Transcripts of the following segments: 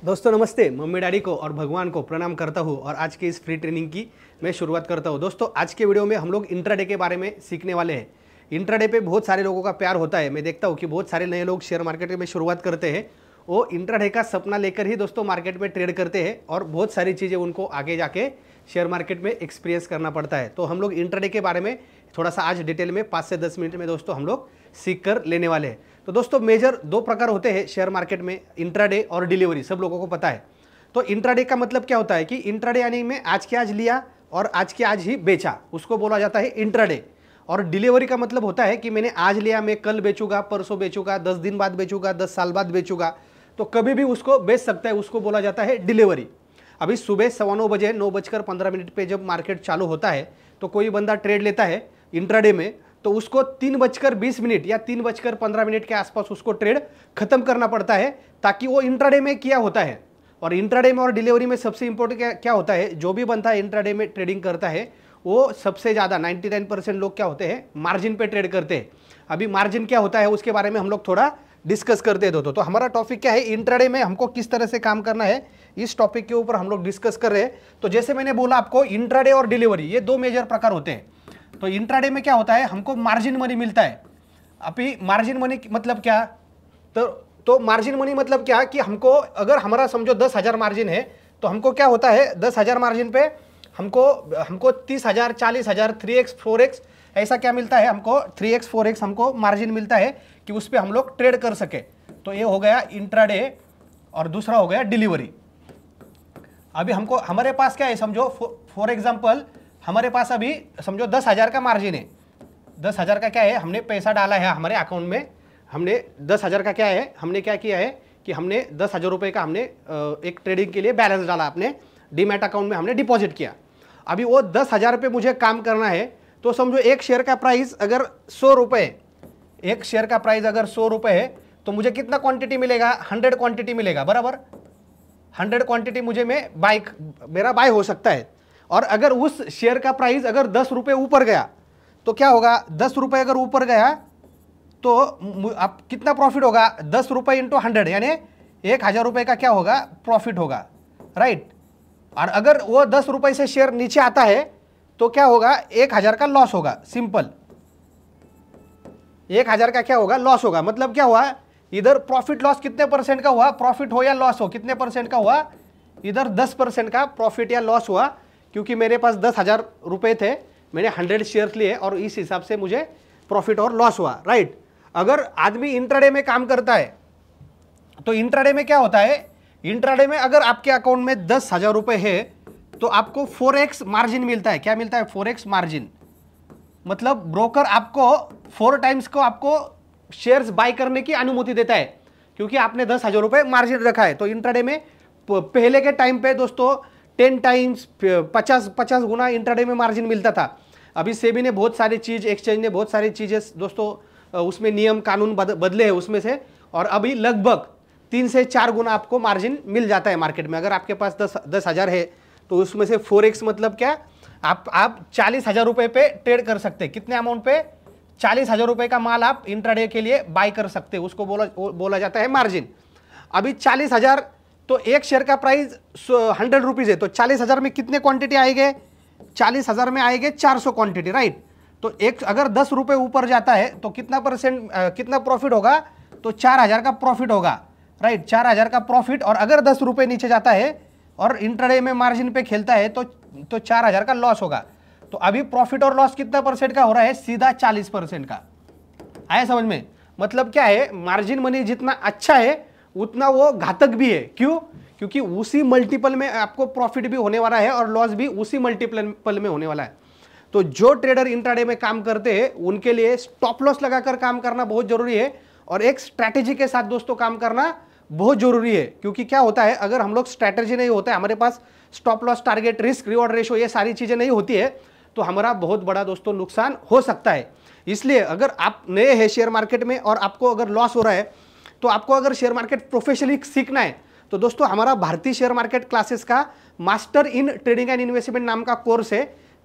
दोस्तों नमस्ते। Mummy daddy को और भगवान को प्रणाम करता हूँ और आज के इस फ्री ट्रेनिंग की मैं शुरुआत करता हूँ। दोस्तों आज के वीडियो में हम लोग इंट्राडे के बारे में सीखने वाले हैं। इंट्राडे पे बहुत सारे लोगों का प्यार होता है। मैं देखता हूँ कि बहुत सारे नए लोग शेयर मार्केट में शुरुआत करते हैं, वो इंट्राडे का सपना लेकर ही दोस्तों मार्केट में ट्रेड करते हैं और बहुत सारी चीज़ें उनको आगे जाके शेयर मार्केट में एक्सपीरियंस करना पड़ता है। तो हम लोग इंट्राडे के बारे में थोड़ा सा आज डिटेल में 5 से 10 मिनट में दोस्तों हम लोग सीख कर लेने वाले हैं। तो दोस्तों मेजर 2 प्रकार होते हैं शेयर मार्केट में, इंट्राडे और डिलीवरी, सब लोगों को पता है। तो इंट्राडे का मतलब क्या होता है कि इंट्राडे यानी मैं आज के आज लिया और आज के आज ही बेचा, उसको बोला जाता है इंट्राडे। और डिलीवरी का मतलब होता है कि मैंने आज लिया, मैं कल बेचूंगा, परसों बेचूंगा, 10 दिन बाद बेचूंगा, 10 साल बाद बेचूंगा, तो कभी भी उसको बेच सकता है, उसको बोला जाता है डिलीवरी। अभी सुबह 9:15 बजे 9:15 पे जब मार्केट चालू होता है तो कोई बंदा ट्रेड लेता है इंट्राडे में, तो उसको 3:20 या 3:15 के आसपास उसको ट्रेड खत्म करना पड़ता है, ताकि वो इंट्राडे में किया होता है। और इंट्राडे में और डिलीवरी में सबसे इंपॉर्टेंट क्या होता है, जो भी बंदा इंट्राडे में ट्रेडिंग करता है वो सबसे ज़्यादा 99% लोग क्या होते हैं, मार्जिन पे ट्रेड करते हैं। अभी मार्जिन क्या होता है उसके बारे में हम लोग थोड़ा डिस्कस करते हैं दोस्तों। तो हमारा टॉपिक क्या है, इंट्राडे में हमको किस तरह से काम करना है, इस टॉपिक के ऊपर हम लोग डिस्कस कर रहे हैं। तो जैसे मैंने बोला आपको, इंट्राडे और डिलीवरी ये 2 मेजर प्रकार होते हैं। तो इंट्राडे में क्या होता है, हमको मार्जिन मनी मिलता है। अभी मार्जिन मनी मतलब क्या, तो मार्जिन मनी मतलब क्या कि हमको अगर हमारा समझो 10,000 मार्जिन है, तो हमको क्या होता है 10,000 मार्जिन पे हमको 30,000, 40,000, 3x 4x ऐसा क्या मिलता है, हमको 3x 4x हमको मार्जिन मिलता है कि उस पर हम लोग ट्रेड कर सके। तो ये हो गया इंट्राडे और दूसरा हो गया डिलीवरी। अभी हमको हमारे पास क्या है, समझो फॉर एग्जाम्पल हमारे पास अभी समझो 10,000 का मार्जिन है। 10,000 का क्या है, हमने पैसा डाला है हमारे अकाउंट में, हमने 10,000 का क्या है, हमने क्या किया है कि हमने 10,000 रुपये का हमने एक ट्रेडिंग के लिए बैलेंस डाला, अपने डीमैट अकाउंट में हमने डिपॉजिट किया। अभी वो 10,000 पे मुझे काम करना है, तो समझो एक शेयर का प्राइस अगर 100 रुपये, एक शेयर का प्राइस अगर 100 रुपये है, तो मुझे कितना क्वांटिटी मिलेगा, 100 क्वांटिटी मिलेगा, बराबर 100 क्वांटिटी मुझे मेरा बाय हो सकता है। और अगर उस शेयर का प्राइस अगर 10 रुपये ऊपर गया तो क्या होगा, 10 रुपये अगर ऊपर गया तो अब कितना प्रॉफिट होगा, 10 रुपये इंटू 100 यानी 1,000 रुपये का क्या होगा, प्रॉफिट होगा, राइट। और अगर वो 10 रुपये से शेयर नीचे आता है तो क्या होगा, 1,000 का लॉस होगा। सिंपल, 1,000 का क्या होगा, लॉस होगा। मतलब क्या हुआ, इधर प्रॉफिट लॉस कितने परसेंट का हुआ, प्रॉफिट हो या लॉस हो, कितने परसेंट का हुआ, इधर 10% का प्रॉफिट या लॉस हुआ, क्योंकि मेरे पास 10,000 रुपये थे, मैंने 100 शेयर लिए और इस हिसाब से मुझे प्रॉफिट और लॉस हुआ, राइट। अगर आदमी इंट्राडे में काम करता है तो इंट्राडे में क्या होता है, इंट्राडे में अगर आपके अकाउंट में 10,000 रुपये है तो आपको 4x मार्जिन मिलता है। क्या मिलता है, 4x मार्जिन। मतलब ब्रोकर आपको 4 टाइम्स को आपको शेयर्स बाय करने की अनुमति देता है, क्योंकि आपने 10,000 रुपये मार्जिन रखा है। तो इंट्राडे में पहले के टाइम पे दोस्तों 10 टाइम्स 50 गुना इंट्राडे में मार्जिन मिलता था। अभी सेबी ने बहुत सारी चीज़, एक्सचेंज ने बहुत सारी चीज़ें दोस्तों उसमें नियम कानून बदले हैं उसमें से, और अभी लगभग 3 से 4 गुना आपको मार्जिन मिल जाता है मार्केट में। अगर आपके पास 10,000 है तो उसमें से 4x मतलब क्या, आप 40,000 रुपये पे ट्रेड कर सकते हैं। कितने अमाउंट पे, 40,000 रुपये का माल आप इंट्राडे के लिए बाय कर सकते हैं, उसको बोला जाता है मार्जिन। अभी 40,000, तो एक शेयर का प्राइस 100 रुपीज़ है, तो 40,000 में कितने क्वांटिटी आएंगे, 40,000 में आएंगे 400 क्वांटिटी, राइट। तो एक अगर 10 रुपये ऊपर जाता है तो कितना प्रॉफिट होगा, तो 4,000 का प्रॉफिट होगा, राइट, 4,000 का प्रॉफिट। और अगर 10 रुपये नीचे जाता है और इंट्राडे में मार्जिन पे खेलता है तो 4,000 का लॉस होगा। तो अभी प्रॉफिट और लॉस कितना परसेंट का हो रहा है, सीधा 40% का। आया समझ में। मतलब क्या है, मार्जिन मनी जितना अच्छा है उतना वो घातक भी है। क्यों, क्योंकि उसी मल्टीपल में आपको प्रॉफिट भी होने वाला है और लॉस भी उसी मल्टीपल में होने वाला है। तो जो ट्रेडर इंट्राडे में काम करते हैं उनके लिए स्टॉप लॉस लगाकर काम करना बहुत जरूरी है, और एक स्ट्रैटेजी के साथ दोस्तों काम करना बहुत जरूरी है। क्योंकि क्या होता है, अगर हम लोग स्ट्रैटेजी नहीं होता है, हमारे पास stop loss, target, risk reward ratio, ये सारी चीजें नहीं होती है, तो हमारा बहुत बड़ा दोस्तों नुकसान हो सकता है। इसलिए अगर आप नए हैं शेयर मार्केट में और आपको अगर लॉस हो रहा है, तो आपको अगर शेयर मार्केट प्रोफेशनली सीखना है तो दोस्तों हमारा भारतीय शेयर मार्केट क्लासेस का master in trading and investment नाम का कोर्स है।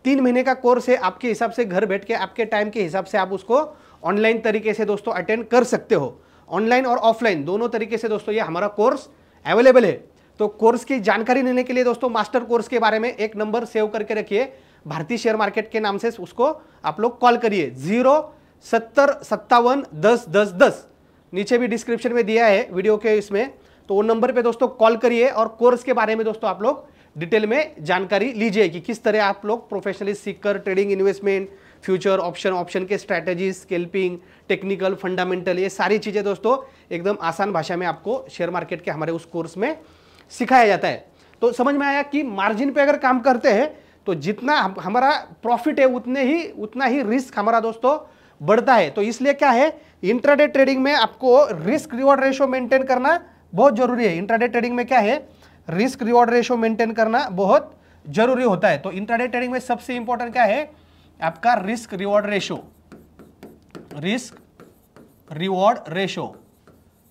3 महीने का कोर्स है, आपके हिसाब से घर बैठ के आपके टाइम के हिसाब से आप उसको ऑनलाइन तरीके से दोस्तों अटेंड कर सकते हो। ऑनलाइन और ऑफलाइन दोनों तरीके से दोस्तों ये हमारा कोर्स अवेलेबल है। तो कोर्स की जानकारी लेने के लिए दोस्तों मास्टर कोर्स के बारे में एक नंबर सेव करके रखिए, भारतीय शेयर मार्केट के नाम से उसको आप लोग कॉल करिए 07057101010। नीचे भी डिस्क्रिप्शन में दिया है वीडियो के इसमें, तो वो नंबर पे दोस्तों कॉल करिए और कोर्स के बारे में दोस्तों आप लोग डिटेल में जानकारी लीजिए कि किस तरह आप लोग प्रोफेशनली सीखकर ट्रेडिंग, इन्वेस्टमेंट, फ्यूचर, ऑप्शन के स्ट्रैटेजी, स्कैल्पिंग, टेक्निकल, फंडामेंटल, ये सारी चीज़ें दोस्तों एकदम आसान भाषा में आपको शेयर मार्केट के हमारे उस कोर्स में सिखाया जाता है। तो समझ में आया कि मार्जिन पे अगर काम करते हैं तो जितना हमारा प्रॉफिट है उतना ही रिस्क हमारा दोस्तों बढ़ता है। तो इसलिए क्या है, इंट्राडे ट्रेडिंग में आपको रिस्क रिवॉर्ड रेशो मेंटेन करना बहुत जरूरी है। इंट्राडे ट्रेडिंग में क्या है, रिस्क रिवॉर्ड रेशो मेंटेन करना बहुत जरूरी होता है। तो इंट्राडे ट्रेडिंग में सबसे इंपॉर्टेंट क्या है, आपका risk reward ratio. Risk reward ratio,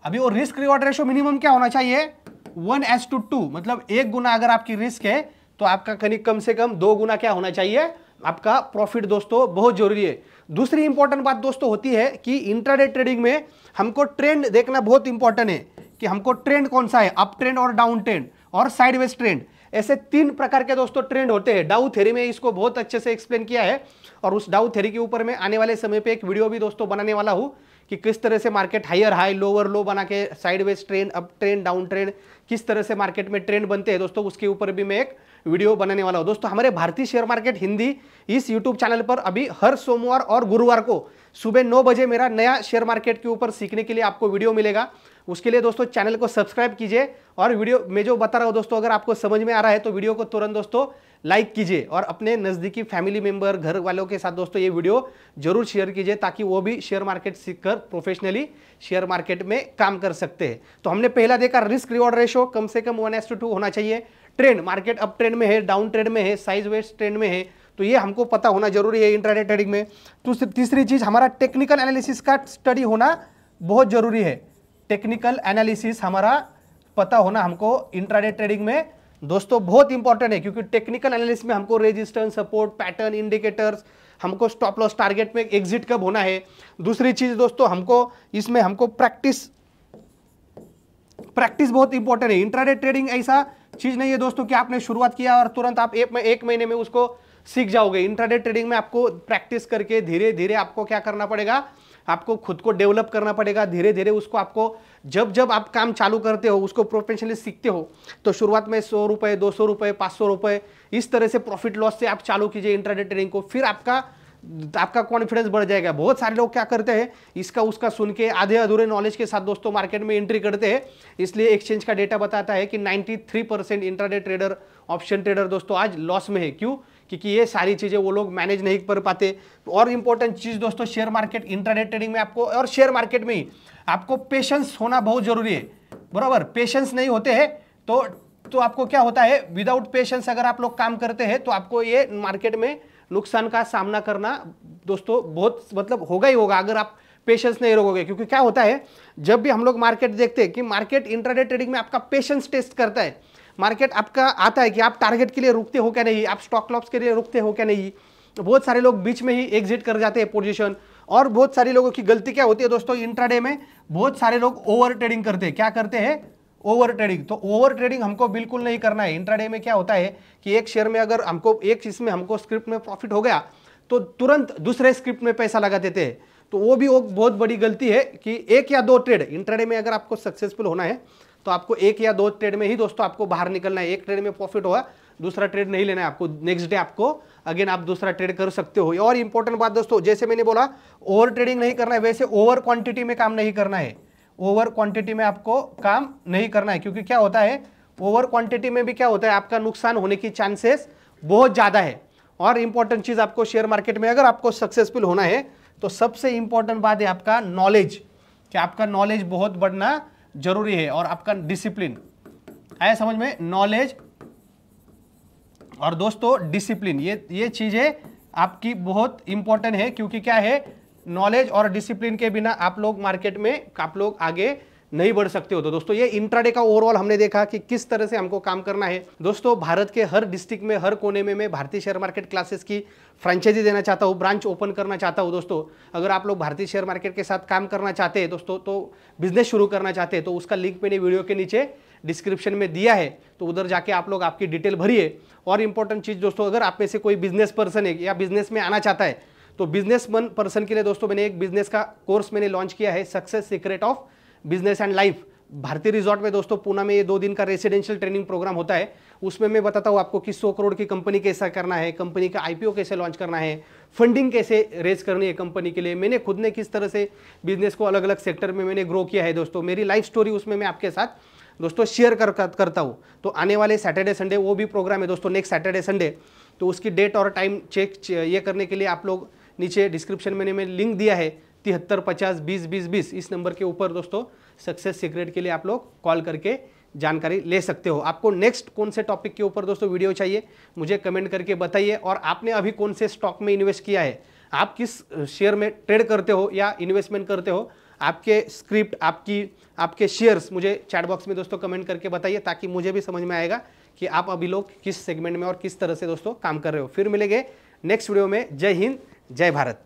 अभी वो रिस्क रिवॉर्ड रेशो मिनिमम क्या होना चाहिए, 1:2, मतलब 1 गुना अगर आपकी रिस्क है तो आपका कम से कम 2 गुना क्या होना चाहिए, आपका प्रॉफिट दोस्तों बहुत जरूरी है। दूसरी इंपॉर्टेंट बात दोस्तों होती है कि इंट्राडे ट्रेडिंग में हमको ट्रेंड देखना बहुत इंपॉर्टेंट है कि हमको ट्रेंड कौन सा है, अप ट्रेंड और डाउन ट्रेंड और साइडवेज ट्रेंड। ऐसे 3 प्रकार के दोस्तों ट्रेंड होते हैं। डाउ थ्योरी में इसको बहुत अच्छे से एक्सप्लेन किया है और उस डाउ थ्योरी के ऊपर मैं आने वाले समय पे एक वीडियो भी दोस्तों बनाने वाला हूं कि किस तरह से market higher high, lower low बना के sideways trend, up trend, down trend, किस तरह से मार्केट में ट्रेंड बनते हैं दोस्तों, उसके ऊपर भी मैं एक वीडियो बनाने वाला हूं। दोस्तों हमारे भारतीय शेयर मार्केट हिंदी इस यूट्यूब चैनल पर अभी हर सोमवार और गुरुवार को सुबह 9 बजे मेरा नया शेयर मार्केट के ऊपर सीखने के लिए आपको वीडियो मिलेगा। उसके लिए दोस्तों चैनल को सब्सक्राइब कीजिए और वीडियो में जो बता रहा हूं दोस्तों अगर आपको समझ में आ रहा है तो वीडियो को तुरंत दोस्तों लाइक कीजिए और अपने नजदीकी फैमिली मेंबर, घर वालों के साथ दोस्तों ये वीडियो जरूर शेयर कीजिए ताकि वो भी शेयर मार्केट सीखकर प्रोफेशनली शेयर मार्केट में काम कर सकते हैं। तो हमने पहला देखा रिस्क रिवॉर्ड रेशो कम से कम 1:2 होना चाहिए। ट्रेंड, मार्केट अप ट्रेंड में है, डाउन ट्रेंड में है, साइडवेज ट्रेंड में है, तो ये हमको पता होना जरूरी है इंट्राडे ट्रेडिंग में। तो तीसरी चीज हमारा टेक्निकल एनालिसिस का स्टडी होना बहुत जरूरी है। टेक्निकल एनालिसिस हमारा पता होना हमको इंट्राडे ट्रेडिंग में दोस्तों बहुत इंपॉर्टेंट है, क्योंकि टेक्निकल एनालिसिस में हमको रेजिस्टेंस, सपोर्ट, पैटर्न, इंडिकेटर्स, हमको स्टॉप लॉस टारगेट में एग्जिट कब होना है। दूसरी चीज दोस्तों हमको प्रैक्टिस बहुत इंपॉर्टेंट है। इंट्राडे ट्रेडिंग ऐसा चीज नहीं है दोस्तों कि आपने शुरुआत किया और तुरंत आप एक महीने में उसको सीख जाओगे। इंट्राडे ट्रेडिंग में आपको प्रैक्टिस करके धीरे धीरे आपको क्या करना पड़ेगा, आपको खुद को डेवलप करना पड़ेगा। धीरे धीरे उसको आपको जब आप काम चालू करते हो, उसको प्रोफेशनली सीखते हो, तो शुरुआत में 100 रुपए, 200 रुपए, 500 रुपए इस तरह से प्रॉफिट लॉस से आप चालू कीजिए इंट्राडे ट्रेडिंग को। फिर आपका कॉन्फिडेंस बढ़ जाएगा। बहुत सारे लोग क्या करते हैं, इसका उसका सुन के आधे अधूरे नॉलेज के साथ दोस्तों मार्केट में एंट्री करते हैं। इसलिए एक्सचेंज का डेटा बताता है कि 93% इंट्राडे ट्रेडर, ऑप्शन ट्रेडर दोस्तों आज लॉस में है। क्यों? क्योंकि ये सारी चीजें वो लोग मैनेज नहीं कर पाते। और इंपॉर्टेंट चीज दोस्तों शेयर मार्केट, इंट्राडे ट्रेडिंग में आपको और शेयर मार्केट में ही आपको पेशेंस होना बहुत जरूरी है। बराबर, पेशेंस नहीं होते हैं तो आपको क्या होता है, विदाउट पेशेंस अगर आप लोग काम करते हैं तो आपको ये मार्केट में नुकसान का सामना करना दोस्तों बहुत मतलब होगा ही होगा अगर आप पेशेंस नहीं रखोगे। क्योंकि क्या होता है, जब भी हम लोग मार्केट देखते हैं कि मार्केट इंट्राडे ट्रेडिंग में आपका पेशेंस टेस्ट करता है। मार्केट आपका आता है कि आप टारगेट के लिए रुकते हो क्या नहीं, आप स्टॉक लॉस के लिए रुकते हो क्या नहीं। बहुत सारे लोग बीच में ही एग्जिट कर जाते हैं पोजीशन। और बहुत सारे लोगों की गलती क्या होती है दोस्तों, इंट्राडे में बहुत सारे लोग ओवर ट्रेडिंग करते हैं। क्या करते हैं, ओवर ट्रेडिंग। तो ओवर ट्रेडिंग हमको बिल्कुल नहीं करना है। इंट्राडे में क्या होता है कि एक शेयर में अगर हमको एक चीज में हमको स्क्रिप्ट में प्रॉफिट हो गया तो तुरंत दूसरे स्क्रिप्ट में पैसा लगा देते हैं। तो वो भी बहुत बड़ी गलती है कि 1 या 2 ट्रेड इंट्राडे में अगर आपको सक्सेसफुल होना है तो आपको 1 या 2 ट्रेड में ही दोस्तों आपको बाहर निकलना है। एक ट्रेड में प्रॉफिट हुआ, दूसरा ट्रेड नहीं लेना है आपको। नेक्स्ट डे आपको अगेन आप दूसरा ट्रेड कर सकते हो। और इंपॉर्टेंट बात दोस्तों, जैसे मैंने बोला ओवर ट्रेडिंग नहीं करना है, वैसे ओवर क्वांटिटी में काम नहीं करना है। ओवर क्वांटिटी में आपको काम नहीं करना है, क्योंकि क्या होता है, ओवर क्वांटिटी में भी क्या होता है, आपका नुकसान होने की चांसेस बहुत ज्यादा है। और इंपॉर्टेंट चीज आपको शेयर मार्केट में अगर आपको सक्सेसफुल होना है तो सबसे इंपॉर्टेंट बात है आपका नॉलेज, कि आपका नॉलेज बहुत बढ़ना जरूरी है। और आपका डिसिप्लिन आया समझ में, नॉलेज और दोस्तों डिसिप्लिन, ये चीजें आपकी बहुत इंपॉर्टेंट है। क्योंकि क्या है, नॉलेज और डिसिप्लिन के बिना आप लोग मार्केट में आप लोग आगे नहीं बढ़ सकते हो। तो दोस्तों ये इंट्राडे का ओवरऑल हमने देखा कि किस तरह से हमको काम करना है। दोस्तों भारत के हर डिस्ट्रिक्ट में, हर कोने में मैं भारतीय शेयर मार्केट क्लासेस की फ्रेंचाइजी देना चाहता हूँ, ब्रांच ओपन करना चाहता हूँ। दोस्तों अगर आप लोग भारतीय शेयर मार्केट के साथ काम करना चाहते हैं दोस्तों, तो बिजनेस शुरू करना चाहते हैं, तो उसका लिंक मैंने वीडियो के नीचे डिस्क्रिप्शन में दिया है, तो उधर जाके आप लोग आपकी डिटेल भरिए। और इंपॉर्टेंट चीज़ दोस्तों, अगर आप में से कोई बिजनेस पर्सन है या बिजनेस में आना चाहता है, तो बिजनेस पर्सन के लिए दोस्तों मैंने एक बिजनेस का कोर्स मैंने लॉन्च किया है, success secret of business and life. भारतीय रिजॉर्ट में दोस्तों पूना में ये 2 दिन का रेसिडेंशियल ट्रेनिंग प्रोग्राम होता है। उसमें मैं बताता हूँ आपको कि 100 करोड़ की कंपनी कैसा करना है, कंपनी का आईपीओ कैसे लॉन्च करना है, फंडिंग कैसे रेज करनी है कंपनी के लिए, मैंने खुद ने किस तरह से बिजनेस को अलग अलग सेक्टर में मैंने ग्रो किया है दोस्तों, मेरी लाइफ स्टोरी उसमें मैं आपके साथ दोस्तों शेयर करता हूँ। तो आने वाले सैटरडे संडे वो भी प्रोग्राम है दोस्तों, नेक्स्ट सैटरडे संडे। तो उसकी डेट और टाइम चेक ये करने के लिए आप लोग नीचे डिस्क्रिप्शन में मैंने लिंक दिया है 73 50 20 20 20, इस नंबर के ऊपर दोस्तों सक्सेस सीक्रेट के लिए आप लोग कॉल करके जानकारी ले सकते हो। आपको नेक्स्ट कौन से टॉपिक के ऊपर दोस्तों वीडियो चाहिए मुझे कमेंट करके बताइए। और आपने अभी कौन से स्टॉक में इन्वेस्ट किया है, आप किस शेयर में ट्रेड करते हो या इन्वेस्टमेंट करते हो, आपके स्क्रिप्ट आपके शेयर्स मुझे चैट बॉक्स में दोस्तों कमेंट करके बताइए, ताकि मुझे भी समझ में आएगा कि आप अभी लोग किस सेगमेंट में और किस तरह से दोस्तों काम कर रहे हो। फिर मिलेंगे नेक्स्ट वीडियो में। जय हिंद, जय भारत।